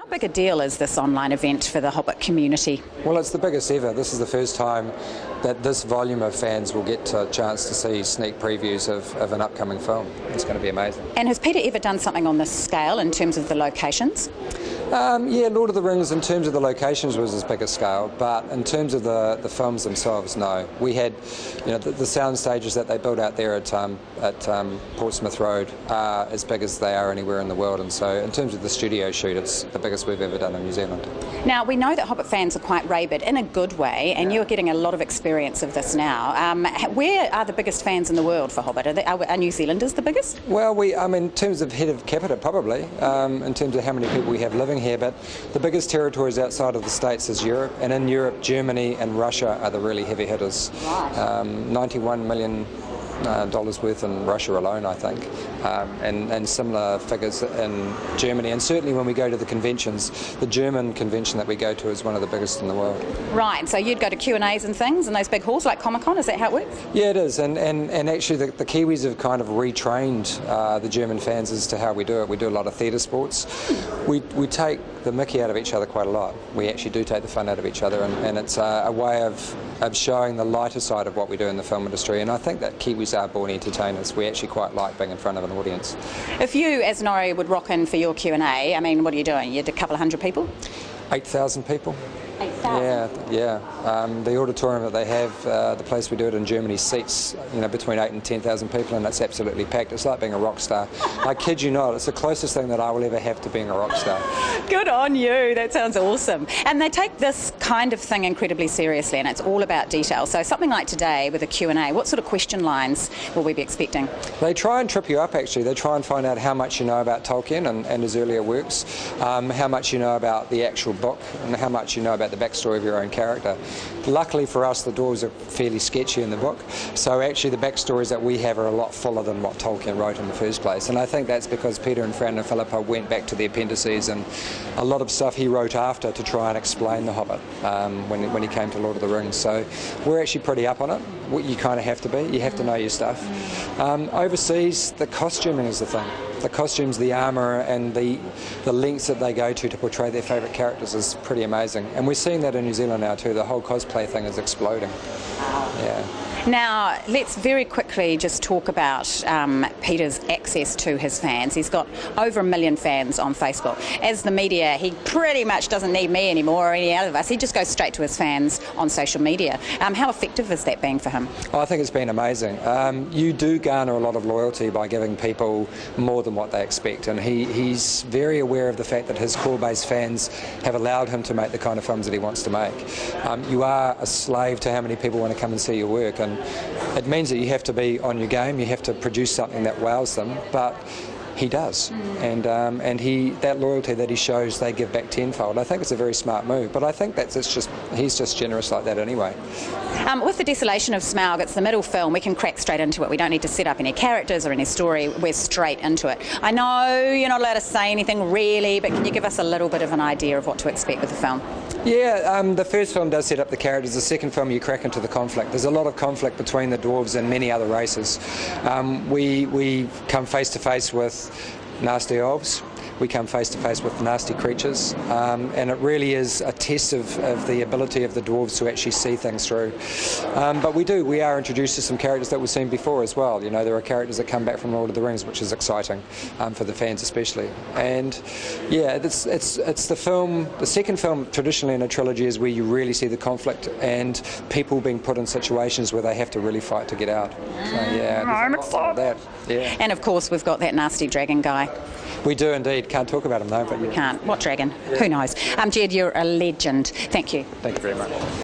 How big a deal is this online event for the Hobbit community? Well, it's the biggest ever. This is the first time that this volume of fans will get a chance to see sneak previews of an upcoming film. It's going to be amazing. And has Peter ever done something on this scale in terms of the locations? Yeah, Lord of the Rings in terms of the locations was his biggest scale, but in terms of the films themselves, no. We had, the sound stages that they built out there at Portsmouth Road are as big as they are anywhere in the world, and so in terms of the studio shoot, it's the biggest we've ever done in New Zealand. Now, we know that Hobbit fans are quite rabid in a good way, and you're getting a lot of experience of this now. Where are the biggest fans in the world for Hobbit? Are New Zealanders the biggest? Well, in terms of head of capita, probably, in terms of how many people we have living here, but the biggest territories outside of the States is Europe, and in Europe, Germany and Russia are the really heavy hitters. Right. $91 million worth in Russia alone, I think, and similar figures in Germany. And certainly when we go to the conventions, the German convention that we go to is one of the biggest in the world. Right, so you'd go to Q&As and things in those big halls like Comic-Con, is that how it works? Yeah, it is, and actually the Kiwis have kind of retrained the German fans as to how we do it. We do a lot of theatre sports. We take the mickey out of each other quite a lot. We actually do take the fun out of each other, and it's a way of showing the lighter side of what we do in the film industry, and I think that Kiwis are born entertainers. We actually quite like being in front of an audience. If you, as Nori, would rock in for your Q&A, what are you doing? You'd a couple of hundred people? 8,000 people. 8,000? Yeah. The auditorium that they have, the place we do it in Germany, seats between 8,000 and 10,000 people, and it's absolutely packed. It's like being a rock star. I kid you not, it's the closest thing that I will ever have to being a rock star. Good on you, that sounds awesome. And they take this kind of thing incredibly seriously, and it's all about detail. So something like today with a Q&A, what sort of question lines will we be expecting? They try and trip you up, actually. They try and find out how much you know about Tolkien and his earlier works, how much you know about the actual book, and how much you know about the backstory of your own character. Luckily for us, the dwarves are fairly sketchy in the book, so actually the backstories that we have are a lot fuller than what Tolkien wrote in the first place, and I think that's because Peter and Fran and Philippa went back to the appendices and a lot of stuff he wrote after to try and explain The Hobbit when he came to Lord of the Rings. So we're actually pretty up on it. You kind of have to be. You have to know your stuff. Overseas, the costuming is the thing. The costumes, the armour, and the lengths that they go to portray their favourite characters is pretty amazing. And we're seeing that in New Zealand now too. The whole cosplay thing is exploding. Yeah. Now, let's very quickly just talk about Peter's access to his fans. He's got over 1 million fans on Facebook. As the media, he pretty much doesn't need me anymore or any other of us. He just goes straight to his fans on social media. How effective is that being for him? I think it's been amazing. You do garner a lot of loyalty by giving people more than what they expect, and he's very aware of the fact that his core-based fans have allowed him to make the kind of films that he wants to make. You are a slave to how many people want to come and see your work, and it means that you have to be on your game, you have to produce something that wows them, but he does, and that loyalty that he shows, they give back tenfold. I think it's a very smart move, but I think he's just generous like that anyway. With the Desolation of Smaug, it's the middle film. We can crack straight into it. We don't need to set up any characters or any story. We're straight into it. I know you're not allowed to say anything really, but can you give us a little bit of an idea of what to expect with the film? Yeah, the first film does set up the characters. The second film, you crack into the conflict. There's a lot of conflict between the dwarves and many other races. We come face to face with nasty elves. We come face to face with nasty creatures, and it really is a test of the ability of the dwarves to actually see things through. But we are introduced to some characters that we've seen before as well. There are characters that come back from Lord of the Rings, which is exciting for the fans especially. And yeah, it's the second film traditionally in a trilogy is where you really see the conflict and people being put in situations where they have to really fight to get out. So yeah, I'm excited. Yeah. And of course we've got that nasty dragon guy. We do indeed. Can't talk about him though. But we can't. What dragon? Yeah. Who knows? Jed, you're a legend. Thank you. Thank you very much.